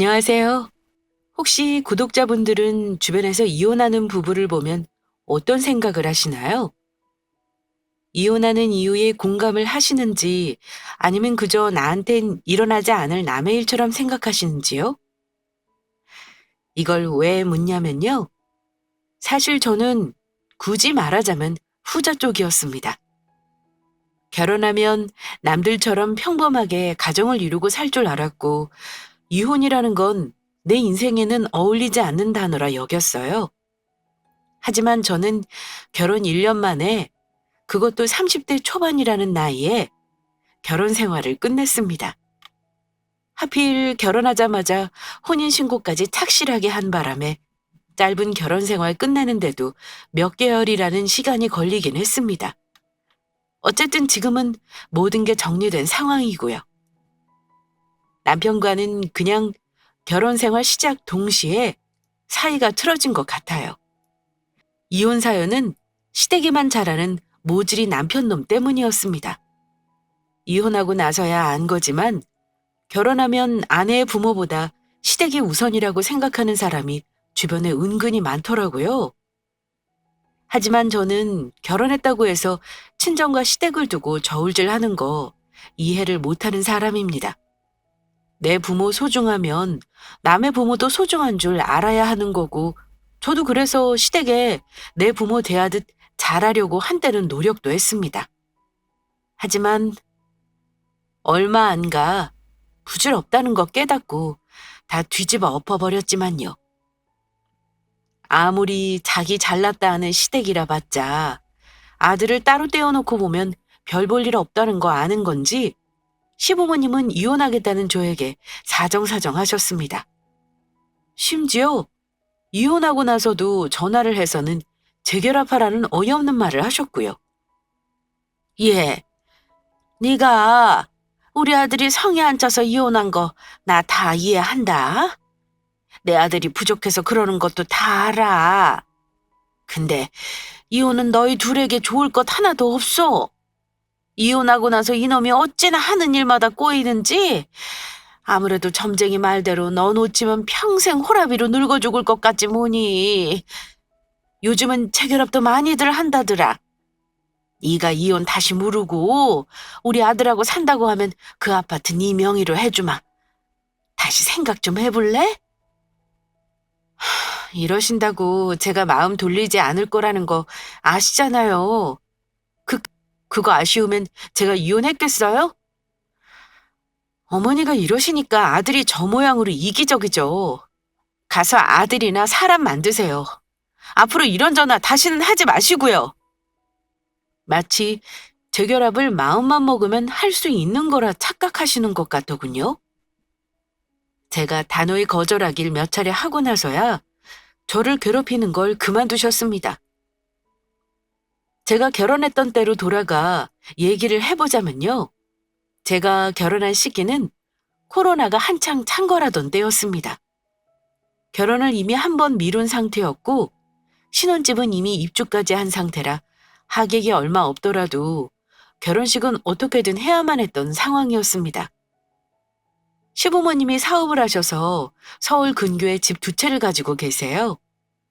안녕하세요. 혹시 구독자분들은 주변에서 이혼하는 부부를 보면 어떤 생각을 하시나요? 이혼하는 이유에 공감을 하시는지 아니면 그저 나한텐 일어나지 않을 남의 일처럼 생각하시는지요? 이걸 왜 묻냐면요. 사실 저는 굳이 말하자면 후자 쪽이었습니다. 결혼하면 남들처럼 평범하게 가정을 이루고 살 줄 알았고, 이혼이라는 건 내 인생에는 어울리지 않는 단어라 여겼어요. 하지만 저는 결혼 1년 만에, 그것도 30대 초반이라는 나이에 결혼 생활을 끝냈습니다. 하필 결혼하자마자 혼인신고까지 착실하게 한 바람에 짧은 결혼 생활 끝내는데도 몇 개월이라는 시간이 걸리긴 했습니다. 어쨌든 지금은 모든 게 정리된 상황이고요. 남편과는 그냥 결혼 생활 시작 동시에 사이가 틀어진 것 같아요. 이혼 사연은 시댁에만 잘하는 모질이 남편놈 때문이었습니다. 이혼하고 나서야 안 거지만 결혼하면 아내의 부모보다 시댁이 우선이라고 생각하는 사람이 주변에 은근히 많더라고요. 하지만 저는 결혼했다고 해서 친정과 시댁을 두고 저울질하는 거 이해를 못하는 사람입니다. 내 부모 소중하면 남의 부모도 소중한 줄 알아야 하는 거고, 저도 그래서 시댁에 내 부모 대하듯 잘하려고 한때는 노력도 했습니다. 하지만 얼마 안 가 부질없다는 거 깨닫고 다 뒤집어 엎어버렸지만요. 아무리 자기 잘났다 하는 시댁이라 봤자 아들을 따로 떼어놓고 보면 별 볼 일 없다는 거 아는 건지 시부모님은 이혼하겠다는 저에게 사정사정 하셨습니다. 심지어 이혼하고 나서도 전화를 해서는 재결합하라는 어이없는 말을 하셨고요. 예, 네가 우리 아들이 성에 안 차서 이혼한 거 나 다 이해한다. 내 아들이 부족해서 그러는 것도 다 알아. 근데 이혼은 너희 둘에게 좋을 것 하나도 없어. 이혼하고 나서 이놈이 어찌나 하는 일마다 꼬이는지 아무래도 점쟁이 말대로 너 놓치면 평생 호라비로 늙어 죽을 것 같지 뭐니. 요즘은 재결합도 많이들 한다더라. 네가 이혼 다시 무르고 우리 아들하고 산다고 하면 그 아파트 네 명의로 해주마. 다시 생각 좀 해볼래? 이러신다고 제가 마음 돌리지 않을 거라는 거 아시잖아요. 그거 아쉬우면 제가 이혼했겠어요? 어머니가 이러시니까 아들이 저 모양으로 이기적이죠. 가서 아들이나 사람 만드세요. 앞으로 이런 전화 다시는 하지 마시고요. 마치 재결합을 마음만 먹으면 할 수 있는 거라 착각하시는 것 같더군요. 제가 단호히 거절하길 몇 차례 하고 나서야 저를 괴롭히는 걸 그만두셨습니다. 제가 결혼했던 때로 돌아가 얘기를 해보자면요. 제가 결혼한 시기는 코로나가 한창 창궐하던 때였습니다. 결혼을 이미 한 번 미룬 상태였고 신혼집은 이미 입주까지 한 상태라 하객이 얼마 없더라도 결혼식은 어떻게든 해야만 했던 상황이었습니다. 시부모님이 사업을 하셔서 서울 근교에 집 2채를 가지고 계세요.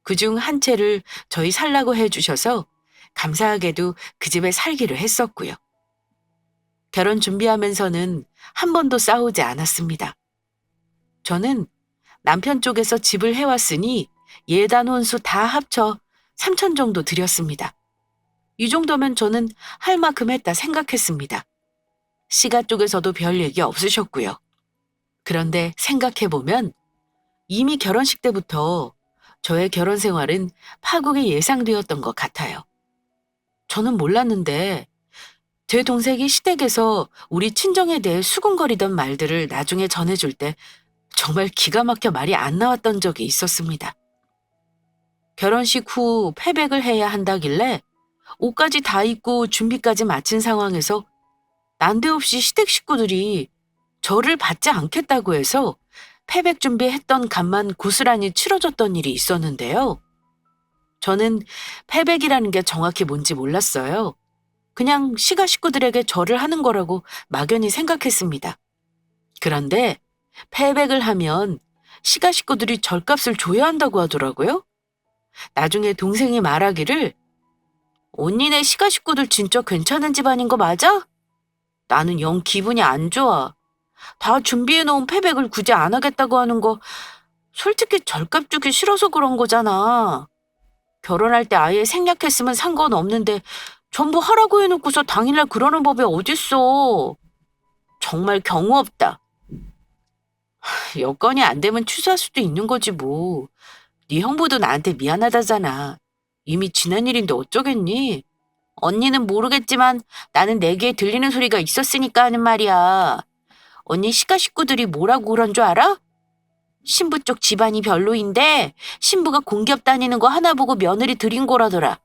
그중 한 채를 저희 살라고 해주셔서 감사하게도 그 집에 살기로 했었고요. 결혼 준비하면서는 한 번도 싸우지 않았습니다. 저는 남편 쪽에서 집을 해왔으니 예단 혼수 다 합쳐 3천 정도 드렸습니다. 이 정도면 저는 할 만큼 했다 생각했습니다. 시가 쪽에서도 별 얘기 없으셨고요. 그런데 생각해보면 이미 결혼식 때부터 저의 결혼 생활은 파국이 예상되었던 것 같아요. 저는 몰랐는데 제 동생이 시댁에서 우리 친정에 대해 수군거리던 말들을 나중에 전해줄 때 정말 기가 막혀 말이 안 나왔던 적이 있었습니다. 결혼식 후 패백을 해야 한다길래 옷까지 다 입고 준비까지 마친 상황에서 난데없이 시댁 식구들이 저를 받지 않겠다고 해서 패백 준비했던 값만 고스란히 치러줬던 일이 있었는데요. 저는 패백이라는 게 정확히 뭔지 몰랐어요. 그냥 시가 식구들에게 절을 하는 거라고 막연히 생각했습니다. 그런데 패백을 하면 시가 식구들이 절값을 줘야 한다고 하더라고요. 나중에 동생이 말하기를 언니네 시가 식구들 진짜 괜찮은 집안인 거 맞아? 나는 영 기분이 안 좋아. 다 준비해놓은 패백을 굳이 안 하겠다고 하는 거 솔직히 절값 주기 싫어서 그런 거잖아. 결혼할 때 아예 생략했으면 상관없는데 전부 하라고 해놓고서 당일날 그러는 법이 어딨어. 정말 경우 없다. 여건이 안 되면 취소할 수도 있는 거지 뭐. 네 형부도 나한테 미안하다잖아. 이미 지난 일인데 어쩌겠니? 언니는 모르겠지만 나는 내 귀에 들리는 소리가 있었으니까 하는 말이야. 언니 시가 식구들이 뭐라고 그런 줄 알아? 신부 쪽 집안이 별로인데 신부가 공기업 다니는 거 하나 보고 며느리 들인 거라더라.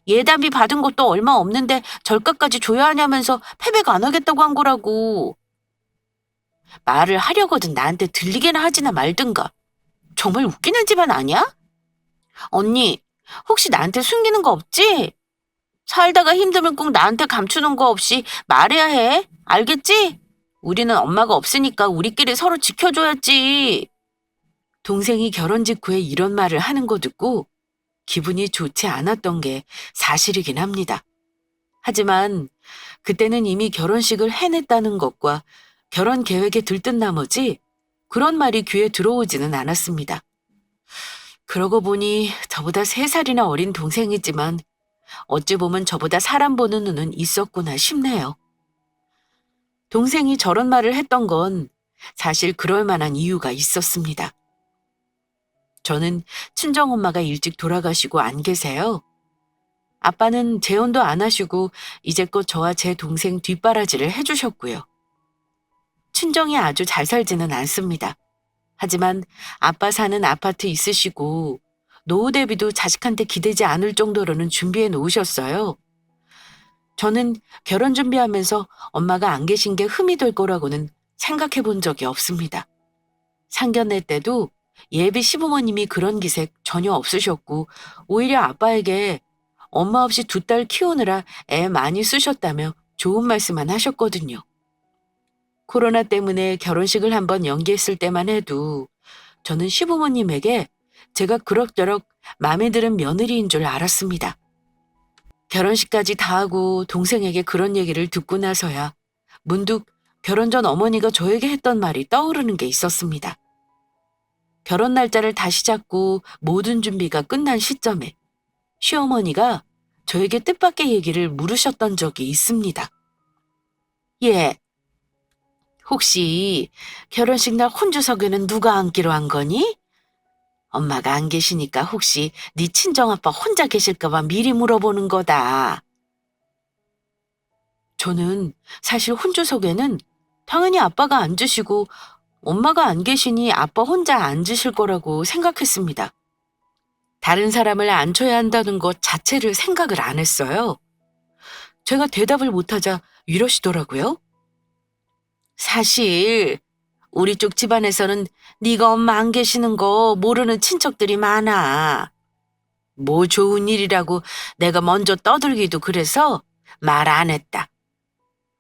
예단비 받은 것도 얼마 없는데 절가까지 줘야 하냐면서 패백 안 하겠다고 한 거라고. 말을 하려거든 나한테 들리게나 하지나 말든가. 정말 웃기는 집안 아니야? 언니, 혹시 나한테 숨기는 거 없지? 살다가 힘들면 꼭 나한테 감추는 거 없이 말해야 해. 알겠지? 우리는 엄마가 없으니까 우리끼리 서로 지켜줘야지. 동생이 결혼 직후에 이런 말을 하는 거 듣고 기분이 좋지 않았던 게 사실이긴 합니다. 하지만 그때는 이미 결혼식을 해냈다는 것과 결혼 계획에 들뜬 나머지 그런 말이 귀에 들어오지는 않았습니다. 그러고 보니 저보다 3살이나 어린 동생이지만 어찌 보면 저보다 사람 보는 눈은 있었구나 싶네요. 동생이 저런 말을 했던 건 사실 그럴 만한 이유가 있었습니다. 저는 친정엄마가 일찍 돌아가시고 안 계세요. 아빠는 재혼도 안 하시고 이제껏 저와 제 동생 뒷바라지를 해주셨고요. 친정이 아주 잘 살지는 않습니다. 하지만 아빠 사는 아파트 있으시고 노후 대비도 자식한테 기대지 않을 정도로는 준비해 놓으셨어요. 저는 결혼 준비하면서 엄마가 안 계신 게 흠이 될 거라고는 생각해 본 적이 없습니다. 상견례 때도 예비 시부모님이 그런 기색 전혀 없으셨고 오히려 아빠에게 엄마 없이 2딸 키우느라 애 많이 쓰셨다며 좋은 말씀만 하셨거든요. 코로나 때문에 결혼식을 한번 연기했을 때만 해도 저는 시부모님에게 제가 그럭저럭 마음에 드는 며느리인 줄 알았습니다. 결혼식까지 다 하고 동생에게 그런 얘기를 듣고 나서야 문득 결혼 전 어머니가 저에게 했던 말이 떠오르는 게 있었습니다. 결혼 날짜를 다시 잡고 모든 준비가 끝난 시점에 시어머니가 저에게 뜻밖의 얘기를 물으셨던 적이 있습니다. 예, 혹시 결혼식 날 혼주석에는 누가 앉기로 한 거니? 엄마가 안 계시니까 혹시 네 친정아빠 혼자 계실까 봐 미리 물어보는 거다. 저는 사실 혼주석에는 당연히 아빠가 앉으시고 엄마가 안 계시니 아빠 혼자 앉으실 거라고 생각했습니다. 다른 사람을 앉혀야 한다는 것 자체를 생각을 안 했어요. 제가 대답을 못하자 이러시더라고요. 사실 우리 쪽 집안에서는 네가 엄마 안 계시는 거 모르는 친척들이 많아. 뭐 좋은 일이라고 내가 먼저 떠들기도 그래서 말 안 했다.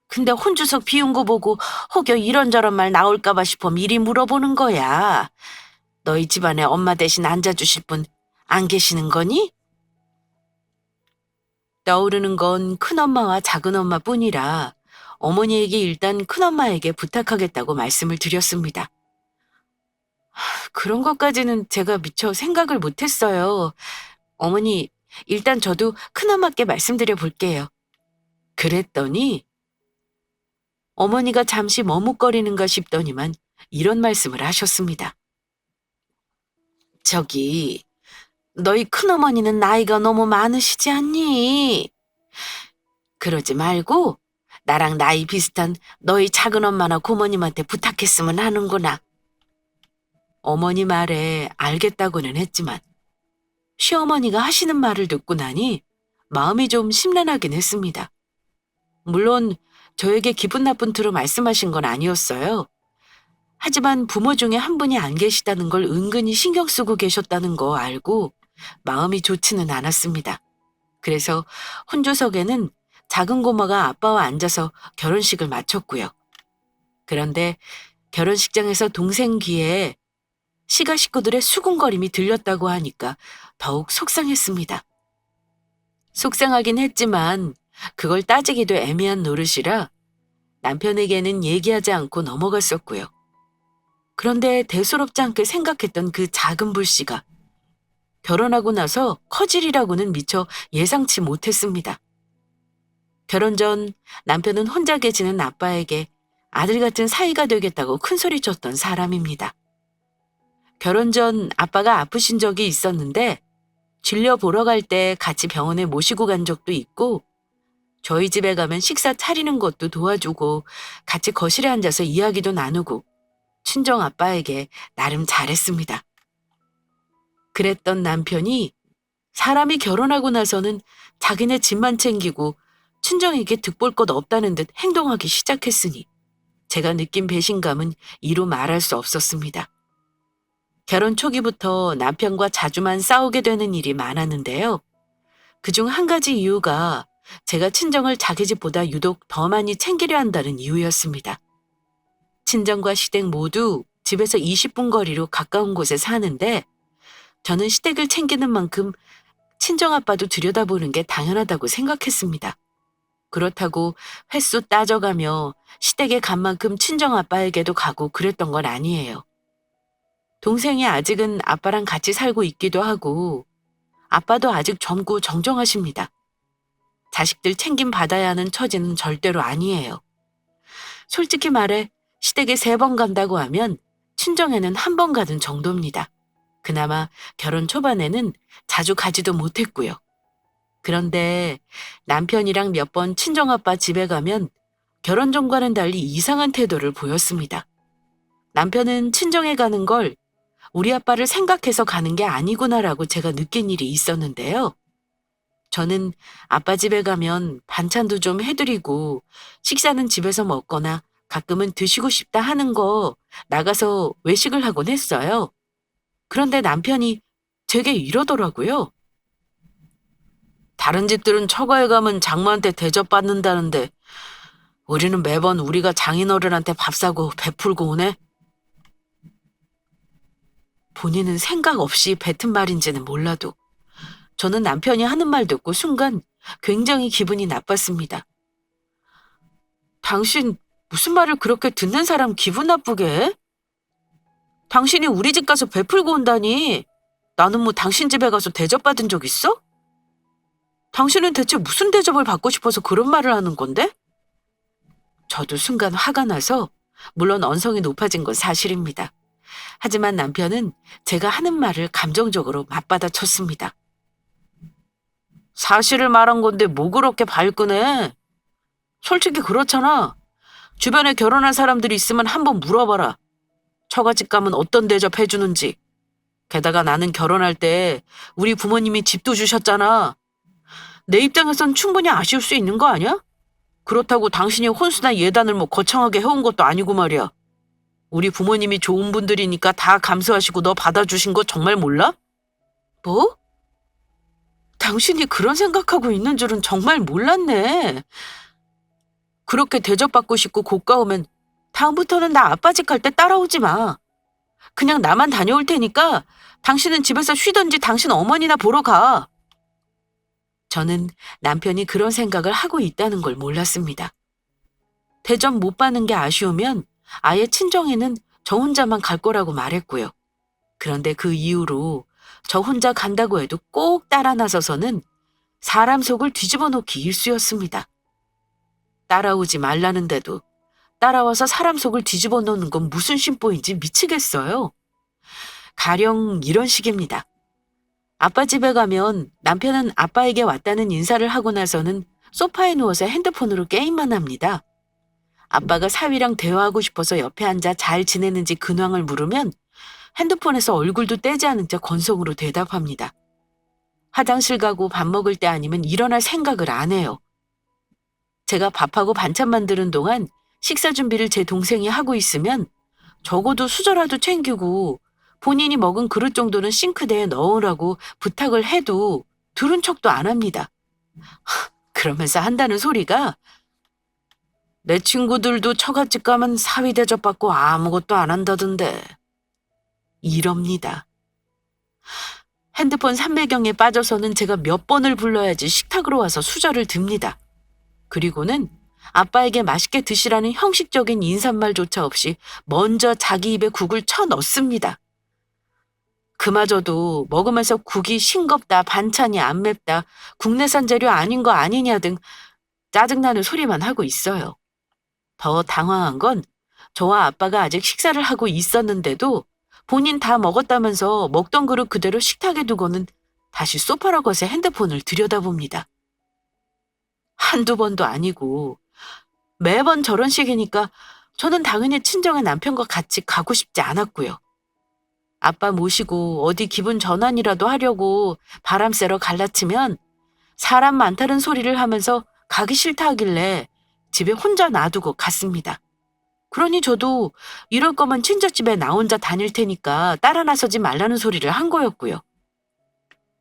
근데 혼주석 비운 거 보고 혹여 이런저런 말 나올까 봐 싶어 미리 물어보는 거야. 너희 집안에 엄마 대신 앉아주실 분 안 계시는 거니? 떠오르는 건 큰엄마와 작은엄마 뿐이라 어머니에게 일단 큰엄마에게 부탁하겠다고 말씀을 드렸습니다. 그런 것까지는 제가 미처 생각을 못했어요. 어머니, 일단 저도 큰엄마께 말씀드려 볼게요. 그랬더니 어머니가 잠시 머뭇거리는가 싶더니만 이런 말씀을 하셨습니다. 저기, 너희 큰어머니는 나이가 너무 많으시지 않니? 그러지 말고 나랑 나이 비슷한 너희 작은엄마나 고모님한테 부탁했으면 하는구나. 어머니 말에 알겠다고는 했지만 시어머니가 하시는 말을 듣고 나니 마음이 좀 심란하긴 했습니다. 물론 저에게 기분 나쁜 투로 말씀하신 건 아니었어요. 하지만 부모 중에 한 분이 안 계시다는 걸 은근히 신경 쓰고 계셨다는 거 알고 마음이 좋지는 않았습니다. 그래서 혼조석에는 작은 고모가 아빠와 앉아서 결혼식을 마쳤고요. 그런데 결혼식장에서 동생 귀에 시가 식구들의 수군거림이 들렸다고 하니까 더욱 속상했습니다. 속상하긴 했지만 그걸 따지기도 애매한 노릇이라 남편에게는 얘기하지 않고 넘어갔었고요. 그런데 대수롭지 않게 생각했던 그 작은 불씨가 결혼하고 나서 커질이라고는 미처 예상치 못했습니다. 결혼 전 남편은 혼자 계시는 아빠에게 아들 같은 사이가 되겠다고 큰소리쳤던 사람입니다. 결혼 전 아빠가 아프신 적이 있었는데 진료 보러 갈 때 같이 병원에 모시고 간 적도 있고 저희 집에 가면 식사 차리는 것도 도와주고 같이 거실에 앉아서 이야기도 나누고 친정 아빠에게 나름 잘했습니다. 그랬던 남편이 사람이 결혼하고 나서는 자기네 집만 챙기고 친정에게 득볼 것 없다는 듯 행동하기 시작했으니 제가 느낀 배신감은 이루 말할 수 없었습니다. 결혼 초기부터 남편과 자주만 싸우게 되는 일이 많았는데요. 그중 한 가지 이유가 제가 친정을 자기 집보다 유독 더 많이 챙기려 한다는 이유였습니다. 친정과 시댁 모두 집에서 20분 거리로 가까운 곳에 사는데 저는 시댁을 챙기는 만큼 친정아빠도 들여다보는 게 당연하다고 생각했습니다. 그렇다고 횟수 따져가며 시댁에 간 만큼 친정아빠에게도 가고 그랬던 건 아니에요. 동생이 아직은 아빠랑 같이 살고 있기도 하고 아빠도 아직 젊고 정정하십니다. 자식들 챙김 받아야 하는 처지는 절대로 아니에요. 솔직히 말해 시댁에 3번 간다고 하면 친정에는 1번 가는 정도입니다. 그나마 결혼 초반에는 자주 가지도 못했고요. 그런데 남편이랑 몇 번 친정아빠 집에 가면 결혼 전과는 달리 이상한 태도를 보였습니다. 남편은 친정에 가는 걸 우리 아빠를 생각해서 가는 게 아니구나라고 제가 느낀 일이 있었는데요. 저는 아빠 집에 가면 반찬도 좀 해드리고 식사는 집에서 먹거나 가끔은 드시고 싶다 하는 거 나가서 외식을 하곤 했어요. 그런데 남편이 제게 이러더라고요. 다른 집들은 처가에 가면 장모한테 대접받는다는데 우리는 매번 우리가 장인어른한테 밥 사고 베풀고 오네. 본인은 생각 없이 뱉은 말인지는 몰라도 저는 남편이 하는 말 듣고 순간 굉장히 기분이 나빴습니다. 당신 무슨 말을 그렇게 듣는 사람 기분 나쁘게 해? 당신이 우리 집 가서 베풀고 온다니 나는 뭐 당신 집에 가서 대접받은 적 있어? 당신은 대체 무슨 대접을 받고 싶어서 그런 말을 하는 건데? 저도 순간 화가 나서 물론 언성이 높아진 건 사실입니다. 하지만 남편은 제가 하는 말을 감정적으로 맞받아쳤습니다. 사실을 말한 건데 뭐 그렇게 발끈해? 솔직히 그렇잖아. 주변에 결혼한 사람들이 있으면 한번 물어봐라. 처갓집 가면 어떤 대접 해주는지. 게다가 나는 결혼할 때 우리 부모님이 집도 주셨잖아. 내 입장에선 충분히 아쉬울 수 있는 거 아니야? 그렇다고 당신이 혼수나 예단을 뭐 거창하게 해온 것도 아니고 말이야. 우리 부모님이 좋은 분들이니까 다 감수하시고 너 받아주신 거 정말 몰라? 뭐? 당신이 그런 생각하고 있는 줄은 정말 몰랐네. 그렇게 대접받고 싶고 고가오면 다음부터는 나 아빠 집 갈 때 따라오지 마. 그냥 나만 다녀올 테니까 당신은 집에서 쉬던지 당신 어머니나 보러 가. 저는 남편이 그런 생각을 하고 있다는 걸 몰랐습니다. 대접 못 받는 게 아쉬우면 아예 친정에는 저 혼자만 갈 거라고 말했고요. 그런데 그 이후로 저 혼자 간다고 해도 꼭 따라 나서서는 사람 속을 뒤집어 놓기 일쑤였습니다. 따라오지 말라는데도 따라와서 사람 속을 뒤집어 놓는 건 무슨 심보인지 미치겠어요. 가령 이런 식입니다. 아빠 집에 가면 남편은 아빠에게 왔다는 인사를 하고 나서는 소파에 누워서 핸드폰으로 게임만 합니다. 아빠가 사위랑 대화하고 싶어서 옆에 앉아 잘 지내는지 근황을 물으면 핸드폰에서 얼굴도 떼지 않은 채 건성으로 대답합니다. 화장실 가고 밥 먹을 때 아니면 일어날 생각을 안 해요. 제가 밥하고 반찬 만드는 동안 식사 준비를 제 동생이 하고 있으면 적어도 수저라도 챙기고 본인이 먹은 그릇 정도는 싱크대에 넣으라고 부탁을 해도 들은 척도 안 합니다. 그러면서 한다는 소리가 내 친구들도 처갓집 가면 사위 대접받고 아무것도 안 한다던데. 이럽니다. 핸드폰 삼매경에 빠져서는 제가 몇 번을 불러야지 식탁으로 와서 수저를 듭니다. 그리고는 아빠에게 맛있게 드시라는 형식적인 인사말조차 없이 먼저 자기 입에 국을 쳐 넣습니다. 그마저도 먹으면서 국이 싱겁다, 반찬이 안 맵다, 국내산 재료 아닌 거 아니냐 등 짜증나는 소리만 하고 있어요. 더 당황한 건 저와 아빠가 아직 식사를 하고 있었는데도 본인 다 먹었다면서 먹던 그릇 그대로 식탁에 두고는 다시 소파로 거세 핸드폰을 들여다봅니다. 한두 번도 아니고 매번 저런 식이니까 저는 당연히 친정의 남편과 같이 가고 싶지 않았고요. 아빠 모시고 어디 기분 전환이라도 하려고 바람 쐬러 갈라치면 사람 많다는 소리를 하면서 가기 싫다 하길래 집에 혼자 놔두고 갔습니다. 그러니 저도 이럴 거면 친척집에 나 혼자 다닐 테니까 따라 나서지 말라는 소리를 한 거였고요.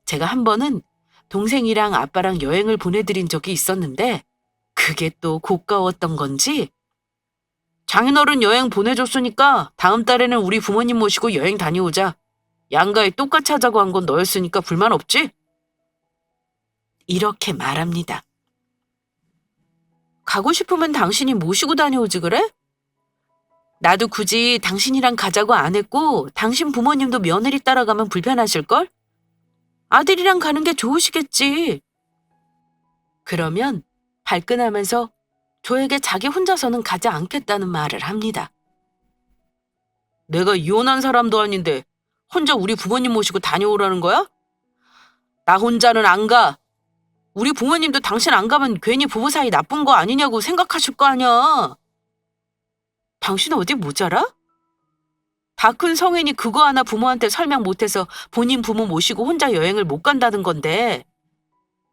제가 한 번은 동생이랑 아빠랑 여행을 보내드린 적이 있었는데 그게 또 고가웠던 건지 장인어른 여행 보내줬으니까 다음 달에는 우리 부모님 모시고 여행 다녀오자. 양가에 똑같이 하자고 한 건 너였으니까 불만 없지? 이렇게 말합니다. 가고 싶으면 당신이 모시고 다녀오지 그래? 나도 굳이 당신이랑 가자고 안 했고 당신 부모님도 며느리 따라가면 불편하실걸? 아들이랑 가는 게 좋으시겠지. 그러면 발끈하면서 저에게 자기 혼자서는 가지 않겠다는 말을 합니다. 내가 이혼한 사람도 아닌데 혼자 우리 부모님 모시고 다녀오라는 거야? 나 혼자는 안 가. 우리 부모님도 당신 안 가면 괜히 부부 사이 나쁜 거 아니냐고 생각하실 거 아니야. 당신 어디 모자라? 다 큰 성인이 그거 하나 부모한테 설명 못해서 본인 부모 모시고 혼자 여행을 못 간다는 건데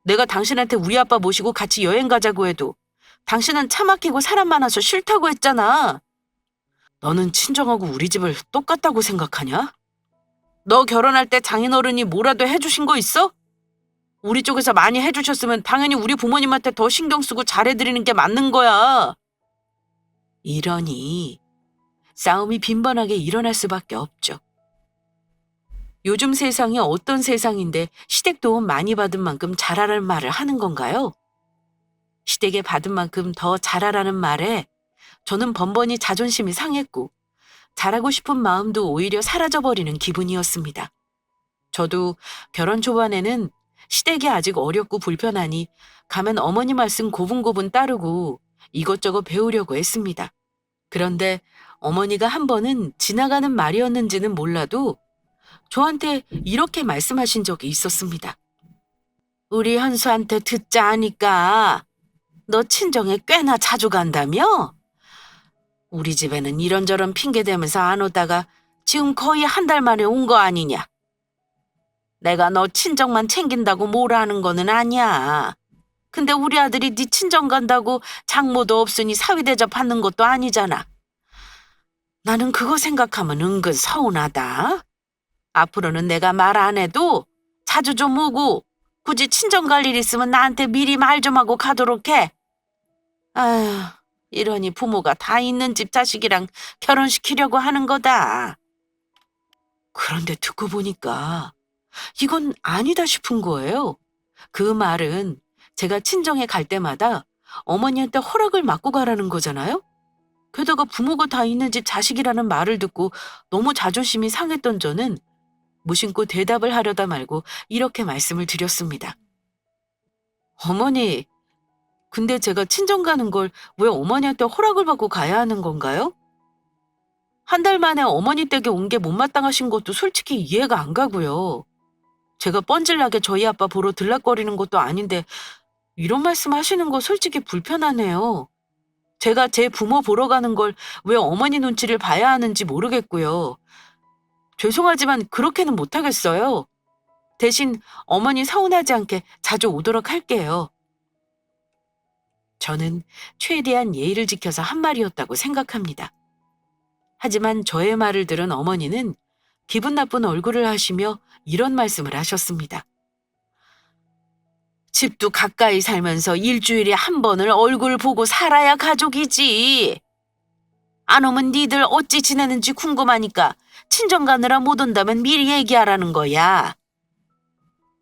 내가 당신한테 우리 아빠 모시고 같이 여행 가자고 해도 당신은 차 막히고 사람 많아서 싫다고 했잖아. 너는 친정하고 우리 집을 똑같다고 생각하냐? 너 결혼할 때 장인어른이 뭐라도 해주신 거 있어? 우리 쪽에서 많이 해주셨으면 당연히 우리 부모님한테 더 신경 쓰고 잘해드리는 게 맞는 거야. 이러니 싸움이 빈번하게 일어날 수밖에 없죠. 요즘 세상이 어떤 세상인데 시댁 도움 많이 받은 만큼 잘하라는 말을 하는 건가요? 시댁에 받은 만큼 더 잘하라는 말에 저는 번번이 자존심이 상했고 잘하고 싶은 마음도 오히려 사라져버리는 기분이었습니다. 저도 결혼 초반에는 시댁이 아직 어렵고 불편하니 가면 어머니 말씀 고분고분 따르고 이것저것 배우려고 했습니다. 그런데 어머니가 한 번은 지나가는 말이었는지는 몰라도 저한테 이렇게 말씀하신 적이 있었습니다. 우리 현수한테 듣자 하니까 너 친정에 꽤나 자주 간다며? 우리 집에는 이런저런 핑계 대면서 안 오다가 지금 거의 한 달 만에 온 거 아니냐? 내가 너 친정만 챙긴다고 뭐라 하는 거는 아니야. 근데 우리 아들이 네 친정 간다고 장모도 없으니 사위 대접하는 것도 아니잖아. 나는 그거 생각하면 은근 서운하다. 앞으로는 내가 말 안 해도 자주 좀 오고 굳이 친정 갈 일 있으면 나한테 미리 말 좀 하고 가도록 해. 아휴, 이러니 부모가 다 있는 집 자식이랑 결혼시키려고 하는 거다. 그런데 듣고 보니까 이건 아니다 싶은 거예요. 그 말은 제가 친정에 갈 때마다 어머니한테 허락을 받고 가라는 거잖아요. 게다가 부모가 다 있는 집 자식이라는 말을 듣고 너무 자존심이 상했던 저는 무심코 대답을 하려다 말고 이렇게 말씀을 드렸습니다. 어머니, 근데 제가 친정 가는 걸 왜 어머니한테 허락을 받고 가야 하는 건가요? 한 달 만에 어머니 댁에 온 게 못마땅하신 것도 솔직히 이해가 안 가고요. 제가 뻔질나게 저희 아빠 보러 들락거리는 것도 아닌데 이런 말씀 하시는 거 솔직히 불편하네요. 제가 제 부모 보러 가는 걸 왜 어머니 눈치를 봐야 하는지 모르겠고요. 죄송하지만 그렇게는 못하겠어요. 대신 어머니 서운하지 않게 자주 오도록 할게요. 저는 최대한 예의를 지켜서 한 말이었다고 생각합니다. 하지만 저의 말을 들은 어머니는 기분 나쁜 얼굴을 하시며 이런 말씀을 하셨습니다. 집도 가까이 살면서 일주일에 한 번을 얼굴 보고 살아야 가족이지. 안 오면 니들 어찌 지내는지 궁금하니까 친정 가느라 못 온다면 미리 얘기하라는 거야.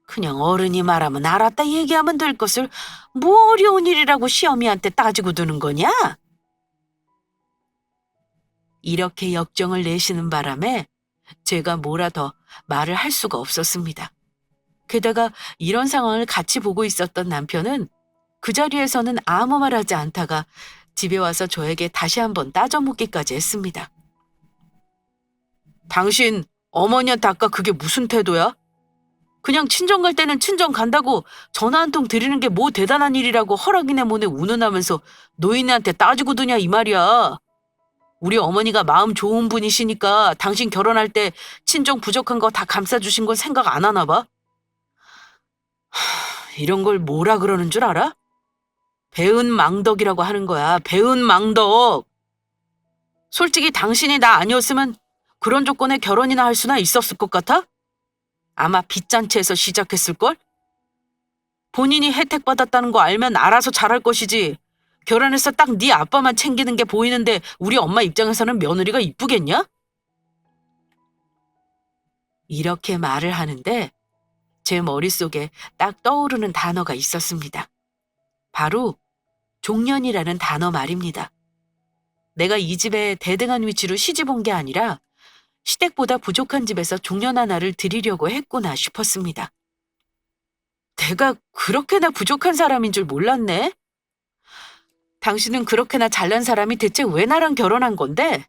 그냥 어른이 말하면 알았다 얘기하면 될 것을 뭐 어려운 일이라고 시어미한테 따지고 드는 거냐? 이렇게 역정을 내시는 바람에 제가 뭐라 더 말을 할 수가 없었습니다. 게다가 이런 상황을 같이 보고 있었던 남편은 그 자리에서는 아무 말 하지 않다가 집에 와서 저에게 다시 한번 따져묻기까지 했습니다. 당신 어머니한테 아까 그게 무슨 태도야? 그냥 친정 갈 때는 친정 간다고 전화 한 통 드리는 게 뭐 대단한 일이라고 허락이네 뭐네 운운하면서 노인네한테 따지고 드냐 이 말이야. 우리 어머니가 마음 좋은 분이시니까 당신 결혼할 때 친정 부족한 거 다 감싸주신 건 생각 안 하나 봐? 이런 걸 뭐라 그러는 줄 알아? 배은망덕이라고 하는 거야. 배은망덕. 솔직히 당신이 나 아니었으면 그런 조건에 결혼이나 할 수나 있었을 것 같아? 아마 빚잔치에서 시작했을걸? 본인이 혜택 받았다는 거 알면 알아서 잘할 것이지. 결혼해서 딱 네 아빠만 챙기는 게 보이는데 우리 엄마 입장에서는 며느리가 이쁘겠냐? 이렇게 말을 하는데 제 머릿속에 딱 떠오르는 단어가 있었습니다. 바로 종년이라는 단어 말입니다. 내가 이 집에 대등한 위치로 시집 온 게 아니라 시댁보다 부족한 집에서 종년 하나를 드리려고 했구나 싶었습니다. 내가 그렇게나 부족한 사람인 줄 몰랐네. 당신은 그렇게나 잘난 사람이 대체 왜 나랑 결혼한 건데?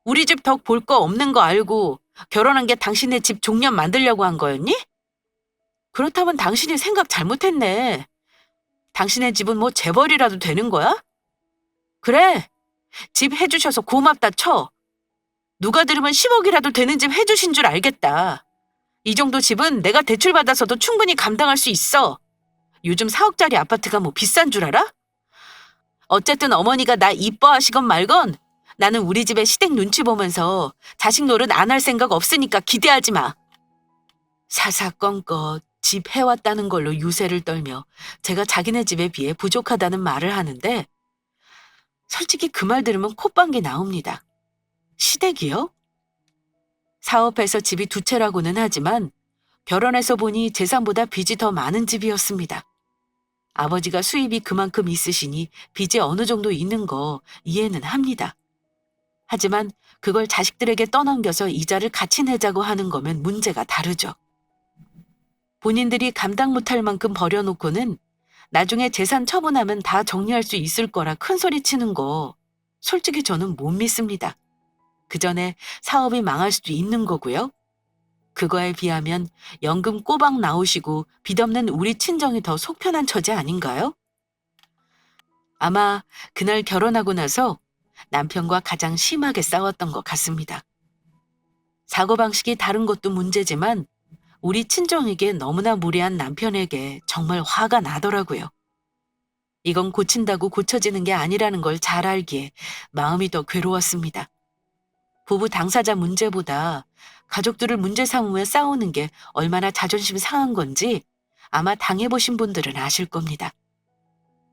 우리 집 덕 볼 거 없는 거 알고 결혼한 게 당신네 집 종년 만들려고 한 거였니? 그렇다면 당신이 생각 잘못했네. 당신의 집은 뭐 재벌이라도 되는 거야? 그래, 집 해주셔서 고맙다 쳐. 누가 들으면 10억이라도 되는 집 해주신 줄 알겠다. 이 정도 집은 내가 대출받아서도 충분히 감당할 수 있어. 요즘 4억짜리 아파트가 뭐 비싼 줄 알아? 어쨌든 어머니가 나 이뻐하시건 말건 나는 우리 집에 시댁 눈치 보면서 자식 노릇 안 할 생각 없으니까 기대하지 마. 사사건건 집 해왔다는 걸로 유세를 떨며 제가 자기네 집에 비해 부족하다는 말을 하는데 솔직히 그 말 들으면 콧방귀 나옵니다. 시댁이요? 사업해서 집이 두 채라고는 하지만 결혼해서 보니 재산보다 빚이 더 많은 집이었습니다. 아버지가 수입이 그만큼 있으시니 빚이 어느 정도 있는 거 이해는 합니다. 하지만 그걸 자식들에게 떠넘겨서 이자를 같이 내자고 하는 거면 문제가 다르죠. 본인들이 감당 못할 만큼 버려놓고는 나중에 재산 처분하면 다 정리할 수 있을 거라 큰소리 치는 거 솔직히 저는 못 믿습니다. 그 전에 사업이 망할 수도 있는 거고요. 그거에 비하면 연금 꼬박 나오시고 빚 없는 우리 친정이 더 속편한 처지 아닌가요? 아마 그날 결혼하고 나서 남편과 가장 심하게 싸웠던 것 같습니다. 사고방식이 다른 것도 문제지만 우리 친정에게 너무나 무례한 남편에게 정말 화가 나더라고요. 이건 고친다고 고쳐지는 게 아니라는 걸 잘 알기에 마음이 더 괴로웠습니다. 부부 당사자 문제보다 가족들을 문제 삼으며 싸우는 게 얼마나 자존심 상한 건지 아마 당해보신 분들은 아실 겁니다.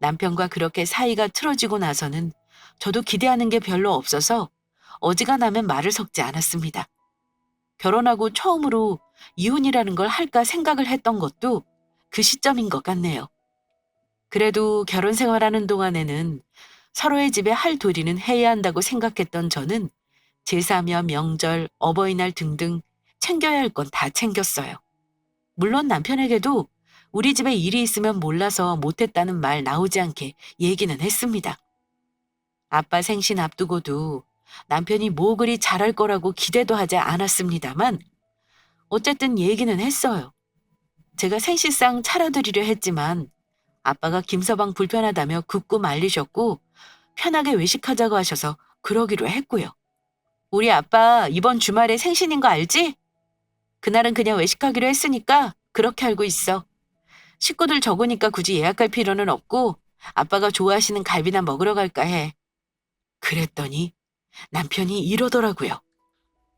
남편과 그렇게 사이가 틀어지고 나서는 저도 기대하는 게 별로 없어서 어지간하면 말을 섞지 않았습니다. 결혼하고 처음으로 이혼이라는 걸 할까 생각을 했던 것도 그 시점인 것 같네요. 그래도 결혼 생활하는 동안에는 서로의 집에 할 도리는 해야 한다고 생각했던 저는 제사며 명절, 어버이날 등등 챙겨야 할 건 다 챙겼어요. 물론 남편에게도 우리 집에 일이 있으면 몰라서 못했다는 말 나오지 않게 얘기는 했습니다. 아빠 생신 앞두고도 남편이 뭐 그리 잘할 거라고 기대도 하지 않았습니다만 어쨌든 얘기는 했어요. 제가 생신상 차려드리려 했지만 아빠가 김서방 불편하다며 굳고 말리셨고 편하게 외식하자고 하셔서 그러기로 했고요. 우리 아빠 이번 주말에 생신인 거 알지? 그날은 그냥 외식하기로 했으니까 그렇게 알고 있어. 식구들 적으니까 굳이 예약할 필요는 없고 아빠가 좋아하시는 갈비나 먹으러 갈까 해. 그랬더니 남편이 이러더라고요.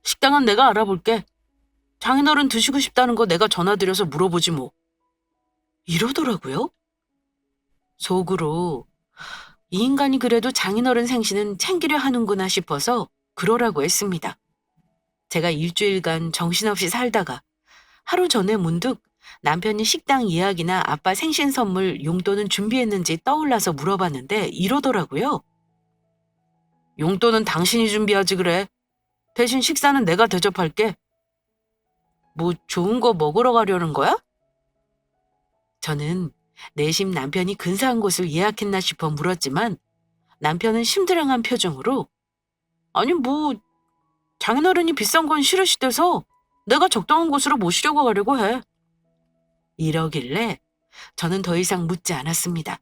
식당은 내가 알아볼게. 장인어른 드시고 싶다는 거 내가 전화드려서 물어보지 뭐. 이러더라고요. 속으로 이 인간이 그래도 장인어른 생신은 챙기려 하는구나 싶어서 그러라고 했습니다. 제가 일주일간 정신없이 살다가 하루 전에 문득 남편이 식당 예약이나 아빠 생신 선물 용돈은 준비했는지 떠올라서 물어봤는데 이러더라고요. 용돈은 당신이 준비하지 그래. 대신 식사는 내가 대접할게. 뭐 좋은 거 먹으러 가려는 거야? 저는 내심 남편이 근사한 곳을 예약했나 싶어 물었지만 남편은 심드렁한 표정으로 아니 뭐 장인어른이 비싼 건 싫으시대서 내가 적당한 곳으로 모시려고 가려고 해. 이러길래 저는 더 이상 묻지 않았습니다.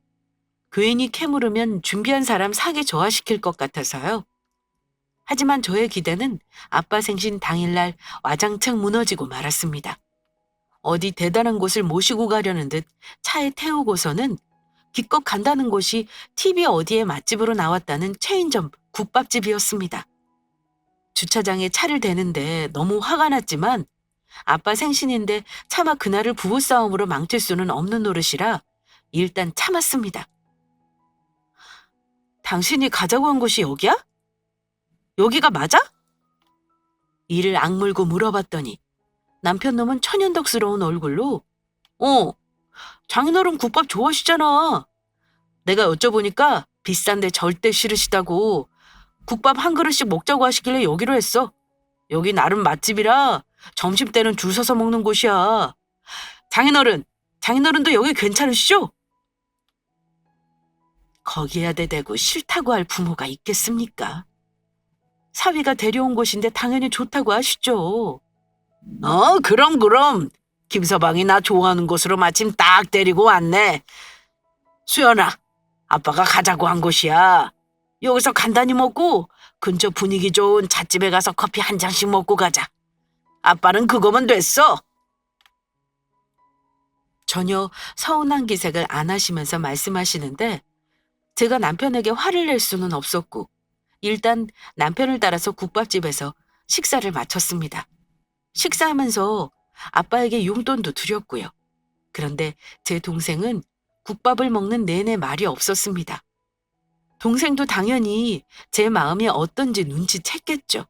괜히 캐물으면 준비한 사람 사기 저하시킬 것 같아서요. 하지만 저의 기대는 아빠 생신 당일날 와장창 무너지고 말았습니다. 어디 대단한 곳을 모시고 가려는 듯 차에 태우고서는 기껏 간다는 곳이 TV 어디에 맛집으로 나왔다는 체인점 국밥집이었습니다. 주차장에 차를 대는데 너무 화가 났지만 아빠 생신인데 차마 그날을 부부싸움으로 망칠 수는 없는 노릇이라 일단 참았습니다. 당신이 가자고 한 곳이 여기야? 여기가 맞아? 이를 악물고 물어봤더니 남편 놈은 천연덕스러운 얼굴로 장인어른 국밥 좋아하시잖아. 내가 여쭤보니까 비싼데 절대 싫으시다고 국밥 한 그릇씩 먹자고 하시길래 여기로 했어. 여기 나름 맛집이라 점심때는 줄 서서 먹는 곳이야. 장인어른도 여기 괜찮으시죠? 거기야 대대고 싫다고 할 부모가 있겠습니까? 사위가 데려온 곳인데 당연히 좋다고 하시죠. 그럼. 김서방이 나 좋아하는 곳으로 마침 딱 데리고 왔네. 수연아, 아빠가 가자고 한 곳이야. 여기서 간단히 먹고 근처 분위기 좋은 찻집에 가서 커피 한 잔씩 먹고 가자. 아빠는 그거면 됐어. 전혀 서운한 기색을 안 하시면서 말씀하시는데 제가 남편에게 화를 낼 수는 없었고 일단 남편을 따라서 국밥집에서 식사를 마쳤습니다. 식사하면서 아빠에게 용돈도 드렸고요. 그런데 제 동생은 국밥을 먹는 내내 말이 없었습니다. 동생도 당연히 제 마음이 어떤지 눈치챘겠죠.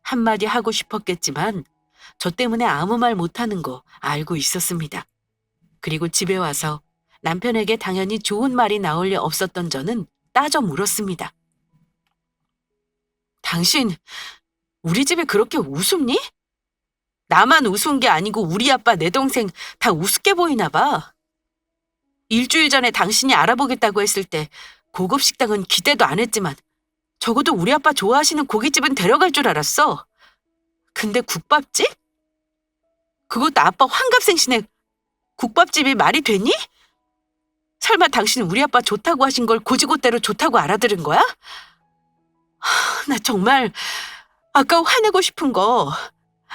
한마디 하고 싶었겠지만 저 때문에 아무 말 못하는 거 알고 있었습니다. 그리고 집에 와서 남편에게 당연히 좋은 말이 나올 리 없었던 저는 따져 물었습니다. 당신 우리 집에 그렇게 우습니? 나만 우스운 게 아니고 우리 아빠 내 동생 다 우습게 보이나 봐. 일주일 전에 당신이 알아보겠다고 했을 때 고급 식당은 기대도 안 했지만 적어도 우리 아빠 좋아하시는 고깃집은 데려갈 줄 알았어. 근데 국밥집? 그것도 아빠 환갑생신에 국밥집이 말이 되니? 설마 당신 우리 아빠 좋다고 하신 걸 고지고대로 좋다고 알아들은 거야? 나 정말 아까 화내고 싶은 거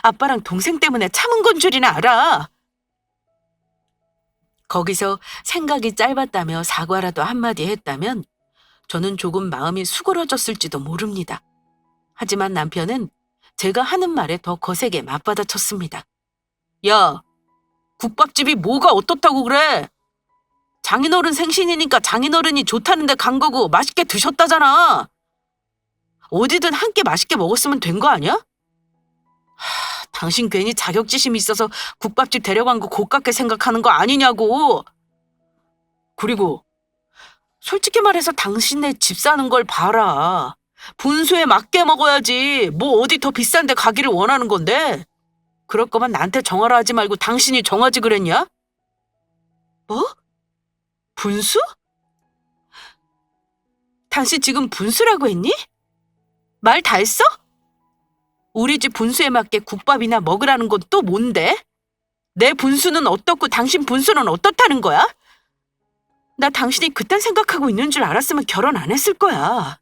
아빠랑 동생 때문에 참은 건 줄이나 알아. 거기서 생각이 짧았다며 사과라도 한마디 했다면 저는 조금 마음이 수그러졌을지도 모릅니다. 하지만 남편은 제가 하는 말에 더 거세게 맞받아쳤습니다. 야, 국밥집이 뭐가 어떻다고 그래? 장인어른 생신이니까 장인어른이 좋다는데 간 거고 맛있게 드셨다잖아. 어디든 함께 맛있게 먹었으면 된 거 아니야? 당신 괜히 자격지심이 있어서 국밥집 데려간 거 고깝게 생각하는 거 아니냐고. 그리고 솔직히 말해서 당신네 집 사는 걸 봐라. 분수에 맞게 먹어야지. 뭐 어디 더 비싼 데 가기를 원하는 건데. 그럴 거면 나한테 정하라 하지 말고 당신이 정하지 그랬냐? 뭐? 분수? 당신 지금 분수라고 했니? 말 다 했어? 우리 집 분수에 맞게 국밥이나 먹으라는 건 또 뭔데? 내 분수는 어떻고 당신 분수는 어떻다는 거야? 나 당신이 그딴 생각하고 있는 줄 알았으면 결혼 안 했을 거야.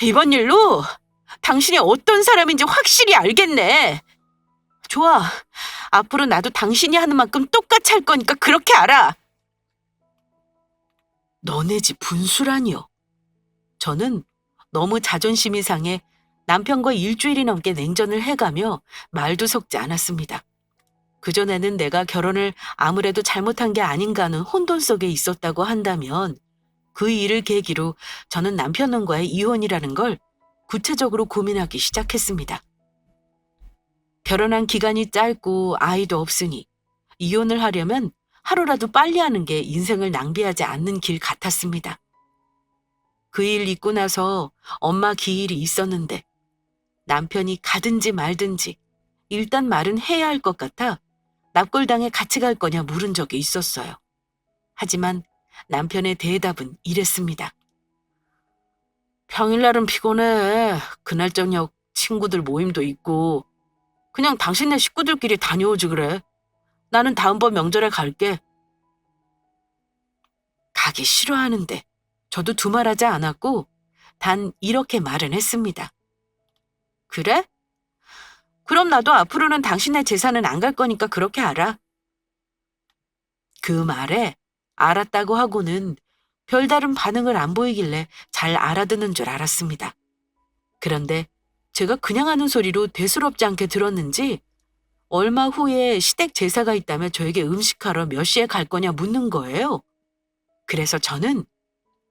이번 일로 당신이 어떤 사람인지 확실히 알겠네. 좋아. 앞으로 나도 당신이 하는 만큼 똑같이 할 거니까 그렇게 알아. 너네 집 분수라니요. 저는 너무 자존심이 상해 남편과 일주일이 넘게 냉전을 해가며 말도 섞지 않았습니다. 그전에는 내가 결혼을 아무래도 잘못한 게 아닌가 하는 혼돈 속에 있었다고 한다면 그 일을 계기로 저는 남편과의 이혼이라는 걸 구체적으로 고민하기 시작했습니다. 결혼한 기간이 짧고 아이도 없으니 이혼을 하려면 하루라도 빨리 하는 게 인생을 낭비하지 않는 길 같았습니다. 그 일 있고 나서 엄마 기일이 있었는데 남편이 가든지 말든지 일단 말은 해야 할 것 같아 납골당에 같이 갈 거냐 물은 적이 있었어요. 하지만 남편의 대답은 이랬습니다. 평일날은 피곤해. 그날 저녁 친구들 모임도 있고 그냥 당신네 식구들끼리 다녀오지 그래. 나는 다음번 명절에 갈게. 가기 싫어하는데 저도 두말하지 않았고 단 이렇게 말은 했습니다. 그래? 그럼 나도 앞으로는 당신네 제사는 안 갈 거니까 그렇게 알아. 그 말에 알았다고 하고는 별다른 반응을 안 보이길래 잘 알아듣는 줄 알았습니다. 그런데 제가 그냥 하는 소리로 대수롭지 않게 들었는지 얼마 후에 시댁 제사가 있다며 저에게 음식하러 몇 시에 갈 거냐 묻는 거예요. 그래서 저는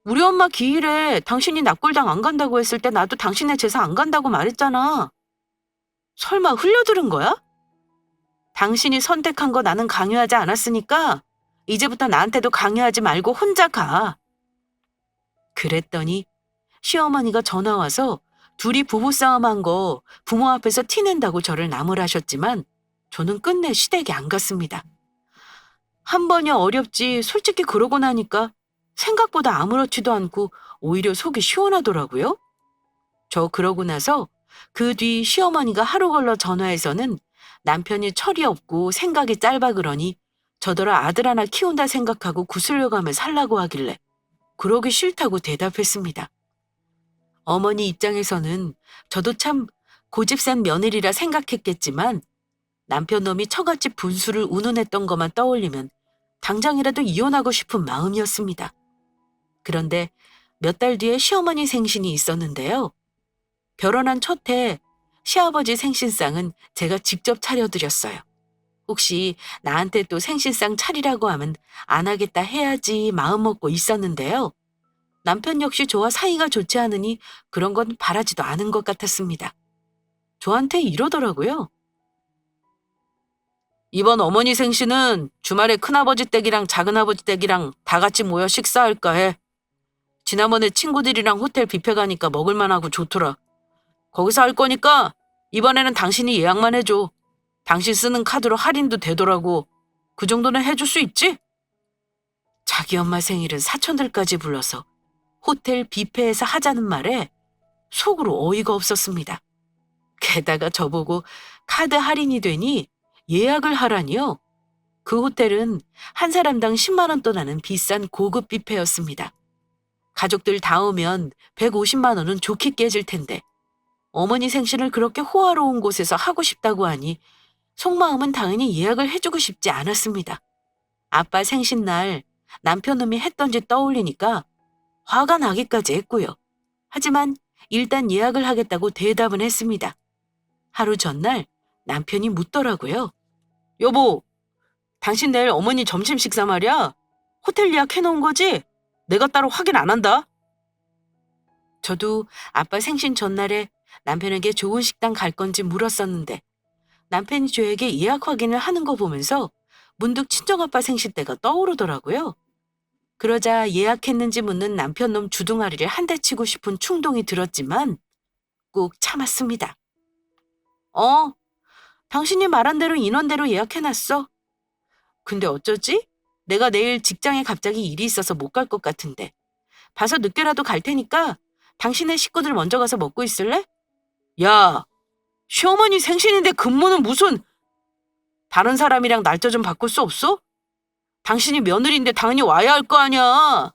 우리 엄마 기일에 당신이 납골당 안 간다고 했을 때 나도 당신네 제사 안 간다고 말했잖아. 설마 흘려들은 거야? 당신이 선택한 거 나는 강요하지 않았으니까 이제부터 나한테도 강요하지 말고 혼자 가. 그랬더니 시어머니가 전화 와서 둘이 부부싸움한 거 부모 앞에서 티낸다고 저를 나무라셨지만 저는 끝내 시댁에 안 갔습니다. 한 번이 어렵지 솔직히 그러고 나니까 생각보다 아무렇지도 않고 오히려 속이 시원하더라고요. 저 그러고 나서 그 뒤 시어머니가 하루 걸러 전화해서는 남편이 철이 없고 생각이 짧아 그러니 저더러 아들 하나 키운다 생각하고 구슬려가며 살라고 하길래 그러기 싫다고 대답했습니다. 어머니 입장에서는 저도 참 고집센 며느리라 생각했겠지만 남편 놈이 처갓집 분수를 운운했던 것만 떠올리면 당장이라도 이혼하고 싶은 마음이었습니다. 그런데 몇 달 뒤에 시어머니 생신이 있었는데요. 결혼한 첫 해 시아버지 생신상은 제가 직접 차려드렸어요. 혹시 나한테 또 생신상 차리라고 하면 안 하겠다 해야지 마음먹고 있었는데요. 남편 역시 저와 사이가 좋지 않으니 그런 건 바라지도 않은 것 같았습니다. 저한테 이러더라고요. 이번 어머니 생신은 주말에 큰아버지 댁이랑 작은아버지 댁이랑 다 같이 모여 식사할까 해. 지난번에 친구들이랑 호텔 뷔페 가니까 먹을만하고 좋더라. 거기서 할 거니까 이번에는 당신이 예약만 해줘. 당신 쓰는 카드로 할인도 되더라고. 그 정도는 해줄 수 있지? 자기 엄마 생일은 사촌들까지 불러서 호텔 뷔페에서 하자는 말에 속으로 어이가 없었습니다. 게다가 저보고 카드 할인이 되니 예약을 하라니요. 그 호텔은 한 사람당 10만 원 떠나는 비싼 고급 뷔페였습니다. 가족들 다 오면 150만 원은 좋게 깨질 텐데 어머니 생신을 그렇게 호화로운 곳에서 하고 싶다고 하니 속마음은 당연히 예약을 해주고 싶지 않았습니다. 아빠 생신날 남편놈이 했던 짓 떠올리니까 화가 나기까지 했고요. 하지만 일단 예약을 하겠다고 대답은 했습니다. 하루 전날 남편이 묻더라고요. 여보, 당신 내일 어머니 점심 식사 말이야. 호텔 예약해놓은 거지? 내가 따로 확인 안 한다. 저도 아빠 생신 전날에 남편에게 좋은 식당 갈 건지 물었었는데 남편이 저에게 예약 확인을 하는 거 보면서 문득 친정아빠 생신 때가 떠오르더라고요. 그러자 예약했는지 묻는 남편놈 주둥아리를 한 대 치고 싶은 충동이 들었지만 꼭 참았습니다. 당신이 말한 대로 인원대로 예약해놨어. 근데 어쩌지? 내가 내일 직장에 갑자기 일이 있어서 못 갈 것 같은데. 봐서 늦게라도 갈 테니까 당신의 식구들 먼저 가서 먹고 있을래? 야, 시어머니 생신인데 근무는 무슨... 다른 사람이랑 날짜 좀 바꿀 수 없어? 당신이 며느리인데 당연히 와야 할 거 아니야.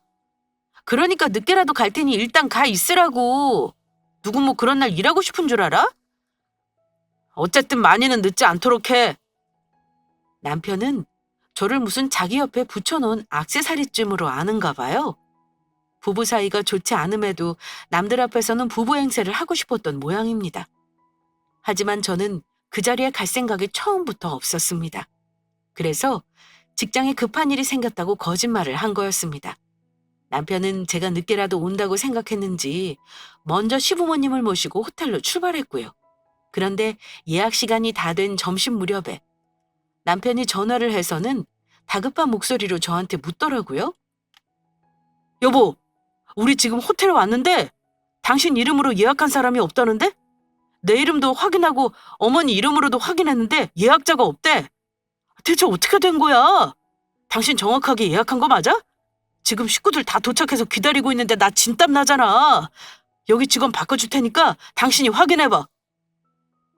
그러니까 늦게라도 갈 테니 일단 가 있으라고. 누구 뭐 그런 날 일하고 싶은 줄 알아? 어쨌든 많이는 늦지 않도록 해. 남편은 저를 무슨 자기 옆에 붙여놓은 액세서리쯤으로 아는가 봐요. 부부 사이가 좋지 않음에도 남들 앞에서는 부부 행세를 하고 싶었던 모양입니다. 하지만 저는 그 자리에 갈 생각이 처음부터 없었습니다. 그래서 직장에 급한 일이 생겼다고 거짓말을 한 거였습니다. 남편은 제가 늦게라도 온다고 생각했는지 먼저 시부모님을 모시고 호텔로 출발했고요. 그런데 예약 시간이 다 된 점심 무렵에 남편이 전화를 해서는 다급한 목소리로 저한테 묻더라고요. 여보, 우리 지금 호텔에 왔는데 당신 이름으로 예약한 사람이 없다는데? 내 이름도 확인하고 어머니 이름으로도 확인했는데 예약자가 없대. 대체 어떻게 된 거야? 당신 정확하게 예약한 거 맞아? 지금 식구들 다 도착해서 기다리고 있는데 나 진땀 나잖아. 여기 직원 바꿔줄 테니까 당신이 확인해봐.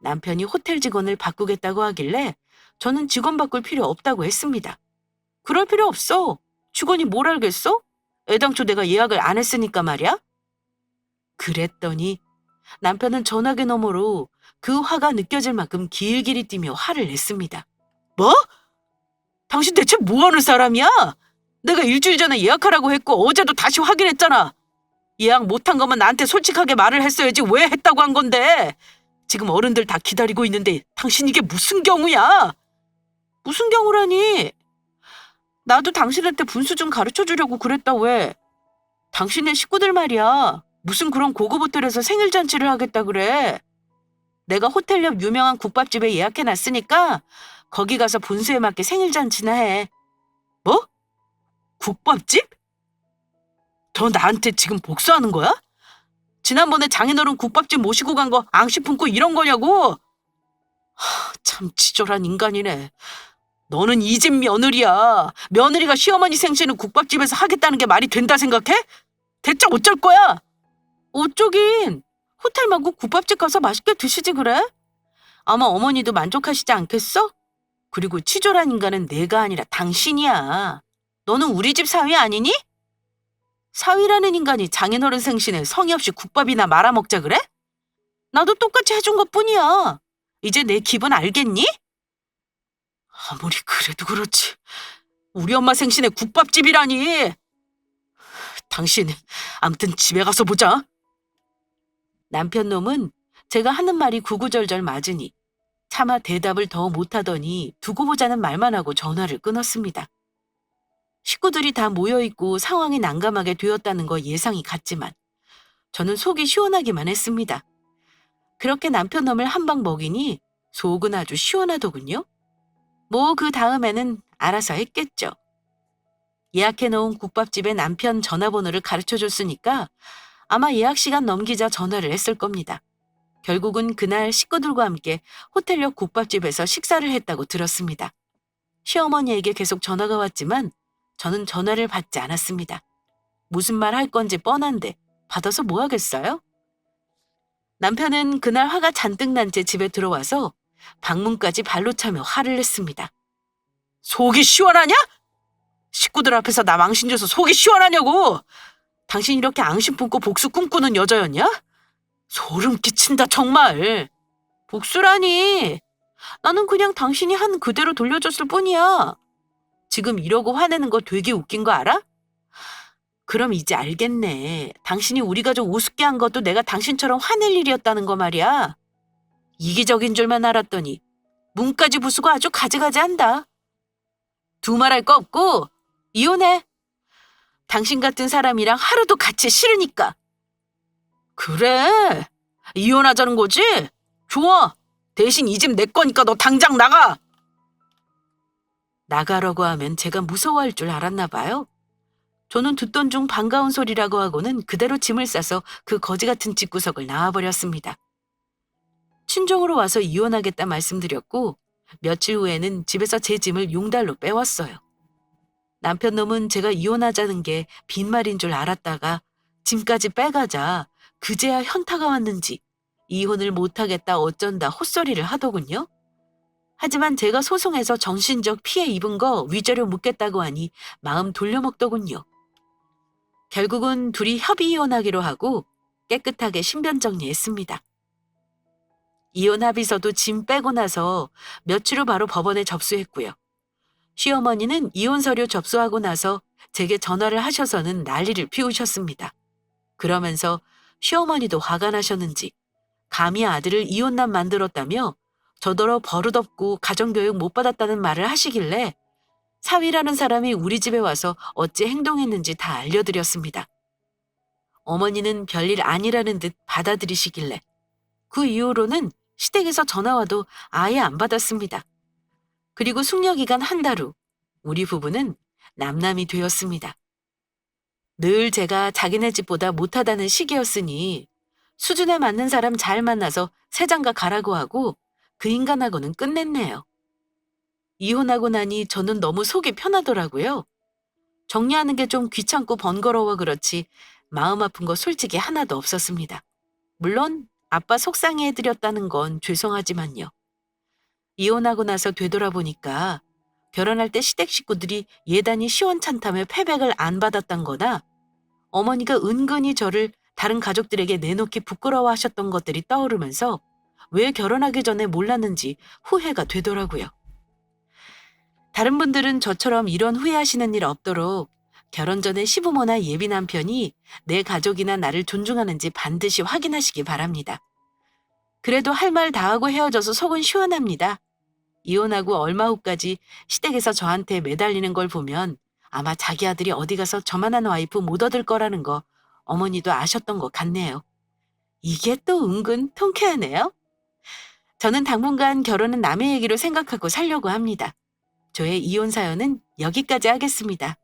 남편이 호텔 직원을 바꾸겠다고 하길래 저는 직원 바꿀 필요 없다고 했습니다. 그럴 필요 없어. 직원이 뭘 알겠어? 애당초 내가 예약을 안 했으니까 말이야. 그랬더니 남편은 전화기 너머로 그 화가 느껴질 만큼 길길이 뛰며 화를 냈습니다. 뭐? 당신 대체 뭐하는 사람이야? 내가 일주일 전에 예약하라고 했고 어제도 다시 확인했잖아. 예약 못한 거면 나한테 솔직하게 말을 했어야지 왜 했다고 한 건데. 지금 어른들 다 기다리고 있는데 당신 이게 무슨 경우야? 무슨 경우라니? 나도 당신한테 분수 좀 가르쳐 주려고 그랬다 왜? 당신네 식구들 말이야. 무슨 그런 고급 호텔에서 생일 잔치를 하겠다 그래. 내가 호텔 옆 유명한 국밥집에 예약해놨으니까 거기 가서 분수에 맞게 생일 잔치나 해. 뭐? 국밥집? 너 나한테 지금 복수하는 거야? 지난번에 장인어른 국밥집 모시고 간 거 앙시 품고 이런 거냐고? 참 치졸한 인간이네. 너는 이 집 며느리야. 며느리가 시어머니 생신을 국밥집에서 하겠다는 게 말이 된다 생각해? 대체 어쩔 거야? 어쩌긴. 호텔 말고 국밥집 가서 맛있게 드시지 그래? 아마 어머니도 만족하시지 않겠어? 그리고 치졸한 인간은 내가 아니라 당신이야. 너는 우리 집 사위 아니니? 사위라는 인간이 장인어른 생신에 성의 없이 국밥이나 말아먹자 그래? 나도 똑같이 해준 것뿐이야. 이제 내 기분 알겠니? 아무리 그래도 그렇지. 우리 엄마 생신에 국밥집이라니. 당신, 아무튼 집에 가서 보자. 남편 놈은 제가 하는 말이 구구절절 맞으니 차마 대답을 더 못하더니 두고 보자는 말만 하고 전화를 끊었습니다. 식구들이 다 모여있고 상황이 난감하게 되었다는 거 예상이 갔지만 저는 속이 시원하기만 했습니다. 그렇게 남편 놈을 한 방 먹이니 속은 아주 시원하더군요. 뭐 그 다음에는 알아서 했겠죠. 예약해놓은 국밥집에 남편 전화번호를 가르쳐줬으니까 아마 예약 시간 넘기자 전화를 했을 겁니다. 결국은 그날 식구들과 함께 호텔 옆 국밥집에서 식사를 했다고 들었습니다. 시어머니에게 계속 전화가 왔지만 저는 전화를 받지 않았습니다. 무슨 말 할 건지 뻔한데 받아서 뭐 하겠어요? 남편은 그날 화가 잔뜩 난 채 집에 들어와서 방문까지 발로 차며 화를 냈습니다. 속이 시원하냐? 식구들 앞에서 나 망신 줘서 속이 시원하냐고! 당신 이렇게 앙심 품고 복수 꿈꾸는 여자였냐? 소름 끼친다 정말. 복수라니. 나는 그냥 당신이 한 그대로 돌려줬을 뿐이야. 지금 이러고 화내는 거 되게 웃긴 거 알아? 그럼 이제 알겠네. 당신이 우리 가족 우습게 한 것도 내가 당신처럼 화낼 일이었다는 거 말이야. 이기적인 줄만 알았더니 문까지 부수고 아주 가지가지한다. 두말할 거 없고 이혼해. 당신 같은 사람이랑 하루도 같이 싫으니까. 그래. 이혼하자는 거지? 좋아. 대신 이 집 내 거니까 너 당장 나가. 나가라고 하면 제가 무서워할 줄 알았나 봐요. 저는 듣던 중 반가운 소리라고 하고는 그대로 짐을 싸서 그 거지 같은 집구석을 나와버렸습니다. 친정으로 와서 이혼하겠다 말씀드렸고 며칠 후에는 집에서 제 짐을 용달로 빼왔어요. 남편 놈은 제가 이혼하자는 게 빈말인 줄 알았다가 짐까지 빼가자 그제야 현타가 왔는지 이혼을 못하겠다 어쩐다 헛소리를 하더군요. 하지만 제가 소송해서 정신적 피해 입은 거 위자료 묻겠다고 하니 마음 돌려먹더군요. 결국은 둘이 협의 이혼하기로 하고 깨끗하게 신변 정리했습니다. 이혼 합의서도 짐 빼고 나서 며칠 후 바로 법원에 접수했고요. 시어머니는 이혼 서류 접수하고 나서 제게 전화를 하셔서는 난리를 피우셨습니다. 그러면서 시어머니도 화가 나셨는지 감히 아들을 이혼남 만들었다며 저더러 버릇없고 가정교육 못 받았다는 말을 하시길래 사위라는 사람이 우리 집에 와서 어찌 행동했는지 다 알려드렸습니다. 어머니는 별일 아니라는 듯 받아들이시길래 그 이후로는 시댁에서 전화 와도 아예 안 받았습니다. 그리고 숙려 기간 한 달 후 우리 부부는 남남이 되었습니다. 늘 제가 자기네 집보다 못하다는 시기였으니 수준에 맞는 사람 잘 만나서 새 장가 가라고 하고 그 인간하고는 끝냈네요. 이혼하고 나니 저는 너무 속이 편하더라고요. 정리하는 게 좀 귀찮고 번거로워 그렇지 마음 아픈 거 솔직히 하나도 없었습니다. 물론 아빠 속상해 해드렸다는 건 죄송하지만요. 이혼하고 나서 되돌아보니까 결혼할 때 시댁 식구들이 예단이 시원찮다며 패백을 안 받았던 거나 어머니가 은근히 저를 다른 가족들에게 내놓기 부끄러워하셨던 것들이 떠오르면서 왜 결혼하기 전에 몰랐는지 후회가 되더라고요. 다른 분들은 저처럼 이런 후회하시는 일 없도록 결혼 전에 시부모나 예비 남편이 내 가족이나 나를 존중하는지 반드시 확인하시기 바랍니다. 그래도 할 말 다 하고 헤어져서 속은 시원합니다. 이혼하고 얼마 후까지 시댁에서 저한테 매달리는 걸 보면 아마 자기 아들이 어디 가서 저만한 와이프 못 얻을 거라는 거 어머니도 아셨던 것 같네요. 이게 또 은근 통쾌하네요. 저는 당분간 결혼은 남의 얘기로 생각하고 살려고 합니다. 저의 이혼 사연은 여기까지 하겠습니다.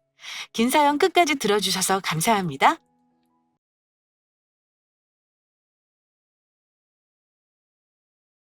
긴 사연 끝까지 들어주셔서 감사합니다.